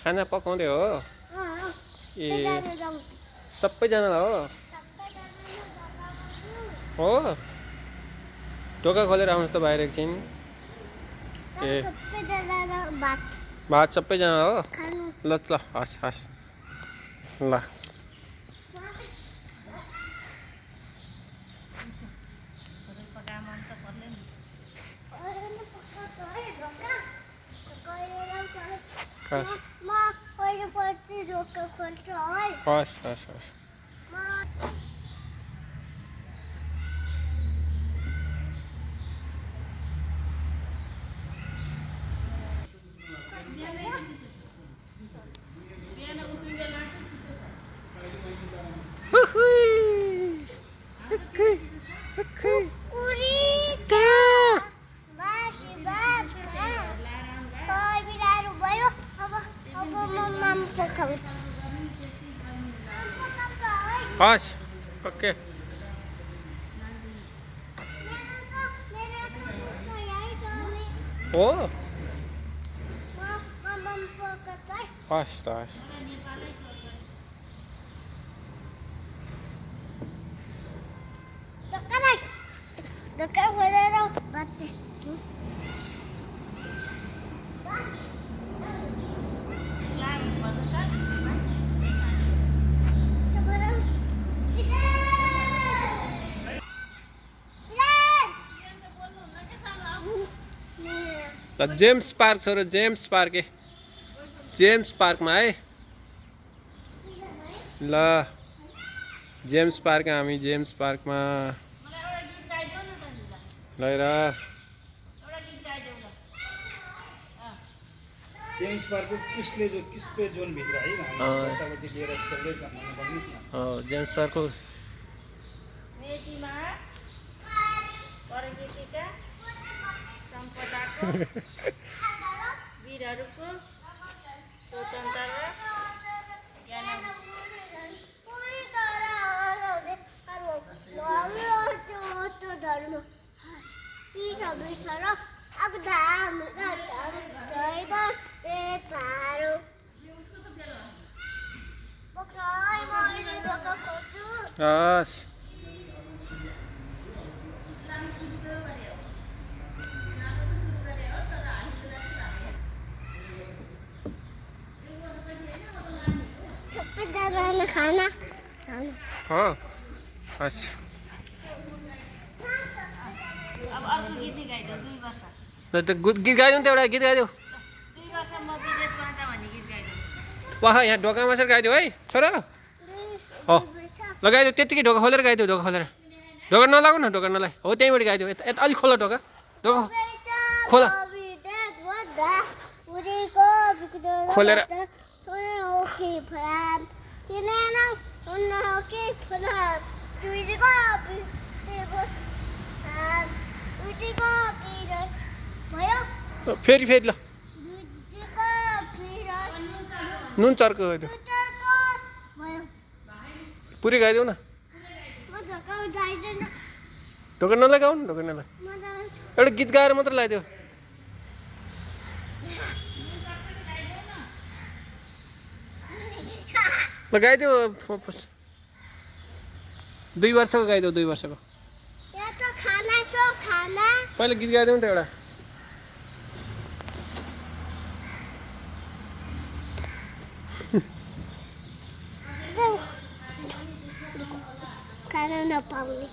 खाना पकाउँदै हो ए सबैजना सबैजनालाई हो ढोका खोलेर आउनुहोस् त बाहिर एकछिन ए भात सबैजना हो ल ल हस् हस् ल हस् हस् हस् हस् हस् ओके हो हस् त हस् ल जेम्स पार्क छ र जेम्स पार्क जेम्स पार्कमा है ल जेम्स पार्क हामी जेम्स पार्कमा लिएर जेम्स पार्क किसपे जोन भित्र है बच्चा-बच्ची लिएर खेल्दै छन् भने भन्नुस् न जेम्स पार्कको मेचीमा प्रकृतिका सम्पदाको वीरहरूको स्वतन्त्र र हस् खाना हो हस् अब अर्को गीत गाइदेऊ 2 वर्ष त गीत गाइदिउँ त एउटा गीत गाइदेऊ 2 वर्ष म विदेशमा जाँदा भन्ने गीत गाइदेऊ वाह यहाँ ढोकामा सर गाइदेऊ है छोरा हो लगाइदेऊ त्यत्तिकै ढोका खोलेर गाइदेऊ ढोका खोलेर ढोका नलागु न ढोका नलाग हो त्यहीँबाट गाइदेऊ यता अलिक खोला ढोका ढोका खोला खोलेर फेरि फेरि ल नुन चर्को गाइदेऊ पुरै गाइदेऊ न ढोका नलगाऊ न ढोका नलाग एउटा गीत गाएर मात्र लगाइदेऊ ल गाइदेऊ 2 वर्षको गाइदेऊ 2 वर्षको पहिला गीत गाइदेऊ नि त एउटा खाना नपाउने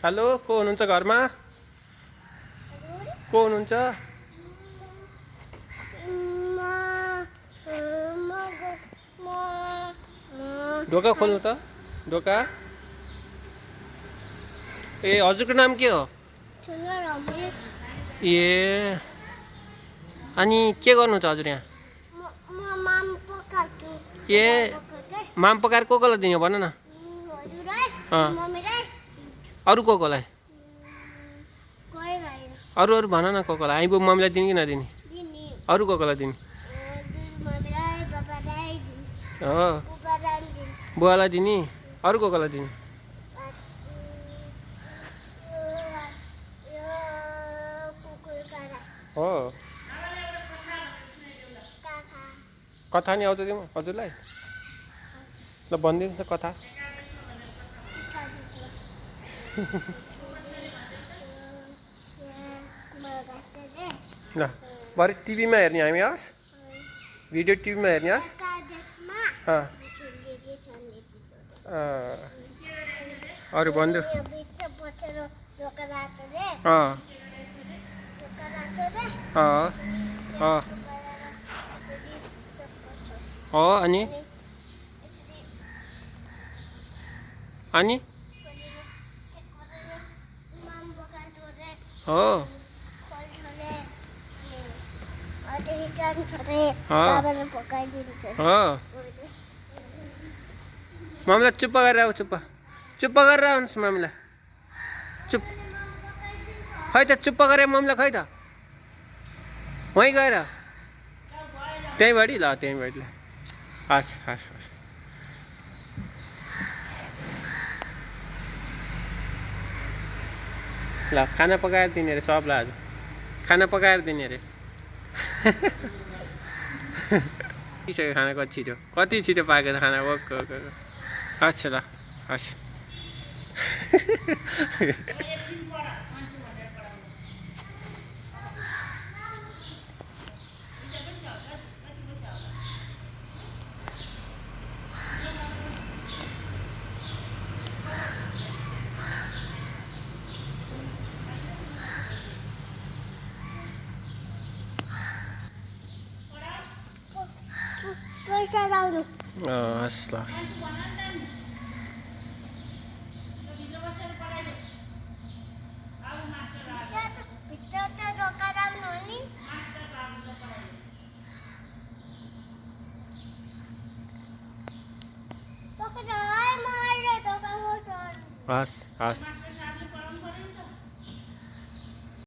हेलो को हुनुहुन्छ घरमा को हुनुहुन्छ ढोका खोल्नु त ढोका ए हजुरको नाम के हो ए अनि के गर्नुहुन्छ हजुर यहाँ ए माम पकाएर को कोलाई दिने भन न अँ अरू को कोलाई अरू अरू भन न को कोलाई आइबु मम्मीलाई दिने कि नदिने अरू को कोलाई दिने हो बुवालाई दिने अरू को कोलाई दिने हो कथा नि आउँछ तिम्रो हजुरलाई ल भनिदिनुहोस् न कथा ल भरे टिभीमा हेर्ने हामी हस् भिडियो टिभीमा हेर्ने हस् अरू भनिदेऊ हो अनि अनि हो मम्मीलाई चुप्प गरेर आऊ चुप्प चुप्प गरेर आउनुहोस् मम्मीलाई चुप खै त चुप्प गरे मम्मीलाई खै त वहीँ गएर त्यहीँबाट ल त्यहीँबाट ल हस् हस् हस् ल खाना पकाएर दिने अरे सबलाई आज खाना पकाएर दिने अरे पिसक्यो खाना कति छिटो पाक्यो त खाना ओके ओके अच्छा ल हस् हस् ल हस् हस्